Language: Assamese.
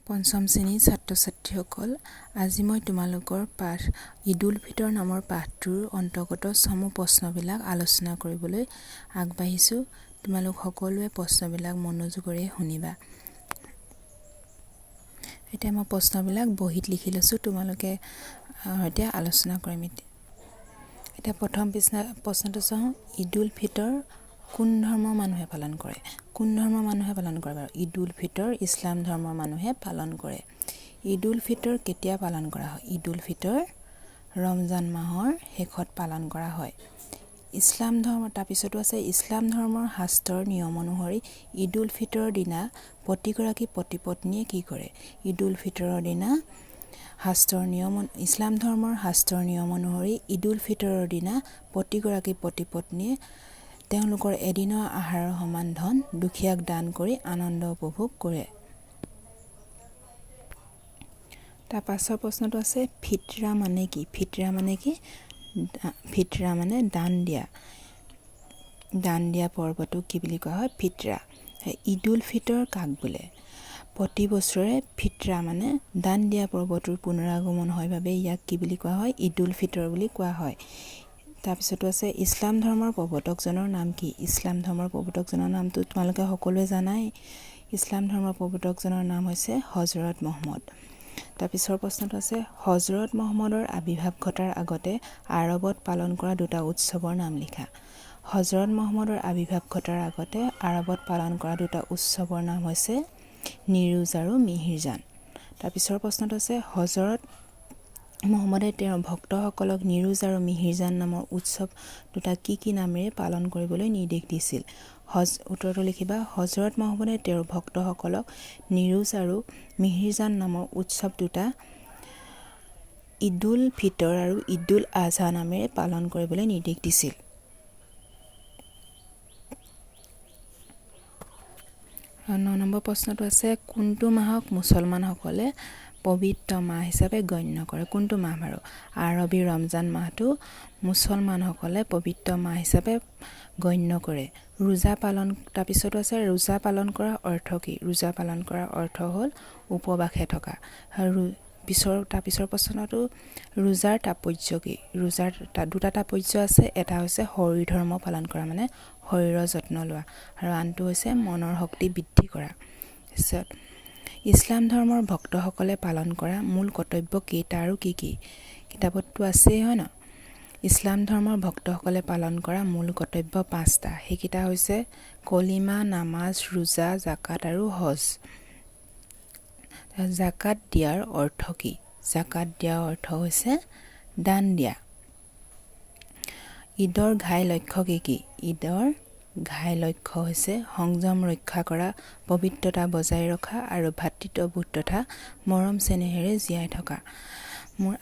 পঞ্চম শ্ৰেণীৰ ছাত্ৰ-ছাত্ৰীসকল, আজি মই তোমালোকৰ পাঠ id-ul-fitor নামৰ পাঠটোৰ অন্তৰ্গত চমু প্ৰশ্নবিলাক আলোচনা কৰিবলৈ আগবাঢ়িছোঁ। তোমালোক সকলোৱে প্ৰশ্নবিলাক মনোযোগেৰে শুনিবা। এতিয়া মই প্ৰশ্নবিলাক বহীত লিখি লৈছোঁ, তোমালোকে সৈতে আলোচনা কৰিম। এতিয়া প্ৰথম প্ৰশ্নটো চাওঁ, id-ul-fitor কোন ধৰ্মৰ মানুহে পালন কৰে? কোন ধৰ্মৰ মানুহে পালন কৰে বাৰু? id-ul-fitor ইছলাম ধৰ্মৰ মানুহে পালন কৰে। id-ul-fitor কেতিয়া পালন কৰা হয়? id-ul-fitor ৰমজান মাহৰ শেষত পালন কৰা হয়। ইছলাম ধৰ্ম, তাৰপিছতো আছে ইছলাম ধৰ্মৰ শাস্ত্ৰৰ নিয়ম অনুসৰি id-ul-fitoৰৰ দিনা প্ৰতিগৰাকী পতিপত্নীয়ে কি কৰে? id-ul-fitoৰৰ দিনা ইছলাম ধৰ্মৰ শাস্ত্ৰৰ নিয়ম অনুসৰি id-ul-fitoৰৰ দিনা প্ৰতিগৰাকী পতিপত্নীয়ে তেওঁলোকৰ এদিনৰ আহাৰৰ সমান ধন দুখীয়াক দান কৰি আনন্দ উপভোগ কৰে। তাৰ পাছৰ প্ৰশ্নটো আছে ফিতৰা মানে কি? ফিতৰা মানে কি? ফিতৰা মানে দান দিয়া। দান দিয়া পৰ্বটো কি বুলি কোৱা হয়? ফিতৰা। id-ul-fitor কাক বোলে? প্ৰতি বছৰে ফিতৰা মানে দান দিয়া পৰ্বটোৰ পুনৰাগমন হয় বাবে ইয়াক কি বুলি কোৱা হয়? id-ul-fitor বুলি কোৱা হয়। তাৰপিছতো আছে ইছলাম ধৰ্মৰ প্ৰৱৰ্তকজনৰ নাম কি? ইছলাম ধৰ্মৰ প্ৰৱৰ্তকজনৰ নামটো তোমালোকে সকলোৱে জানাই। ইছলাম ধৰ্মৰ প্ৰৱৰ্তকজনৰ নাম হৈছে হজৰত মহম্মদ। তাৰপিছৰ প্ৰশ্নটো আছে হজৰত মহম্মদৰ আবিৰ্ভাৱ ঘটাৰ আগতে আৰবত পালন কৰা দুটা উৎসৱৰ নাম লিখা। হজৰত মহম্মদৰ আবিৰ্ভাৱ ঘটাৰ আগতে আৰবত পালন কৰা দুটা উৎসৱৰ নাম হৈছে নিৰুজ আৰু মিহিৰজান। তাৰপিছৰ প্ৰশ্নটো আছে হজৰত মহম্মদে তেওঁৰ ভক্তসকলক নিৰুজ আৰু মিহিৰজান নামৰ উৎসৱ দুটা কি কি নামেৰে পালন কৰিবলৈ নিৰ্দেশ দিছিল? উত্তৰটো লিখিবা। হজৰত মহম্মদে তেওঁৰ ভক্তসকলক নিৰুজ আৰু মিহিৰজান নামৰ উৎসৱ দুটা id-ul-fitor আৰু id-ul-azha নামেৰে পালন কৰিবলৈ নিৰ্দেশ দিছিল। 9 নম্বৰ প্ৰশ্নটো আছে কোনটো মাহক মুছলমানসকলে পবিত্ৰ মাহ হিচাপে গণ্য কৰে? কোনটো মাহ বাৰু? আৰবী ৰমজান মাহটো মুছলমানসকলে পবিত্ৰ মাহ হিচাপে গণ্য কৰে। ৰোজা পালন, তাৰপিছতো আছে ৰোজা পালন কৰাৰ অৰ্থ কি? ৰোজা পালন কৰাৰ অৰ্থ হ'ল উপবাসে থকা। তাৰপিছৰ প্ৰশ্নটো ৰোজাৰ তাৎপৰ্য কি? ৰোজাৰ দুটা তাৎপৰ্য আছে। এটা হৈছে শৰীৰ ধৰ্ম পালন কৰা, মানে শৰীৰৰ যত্ন লোৱা, আৰু আনটো হৈছে মনৰ শক্তি বৃদ্ধি কৰা। তাৰপিছত ইছলাম ধৰ্মৰ ভক্তসকলে পালন কৰা মূল কৰ্তব্য কেইটা আৰু কি কি? কিতাপততো আছেই, হয় ন? ইছলাম ধৰ্মৰ ভক্তসকলে পালন কৰা মূল কৰ্তব্য 5টা। সেইকেইটা হৈছে কলিমা, নামাজ, ৰোজা, জাকাত আৰু হজ। জাকাত দিয়াৰ অৰ্থ কি? জাকাত দিয়াৰ অৰ্থ হৈছে দান দিয়া। ঈদৰ ঘাই লক্ষ্য কি কি? ঈদৰ ঘাই লক্ষ্য হৈছে সংযম ৰক্ষা কৰা, পবিত্ৰতা বজাই ৰখা আৰু ভাতৃত্ববোধ তথা মৰম চেনেহেৰে জীয়াই থকা। মোৰ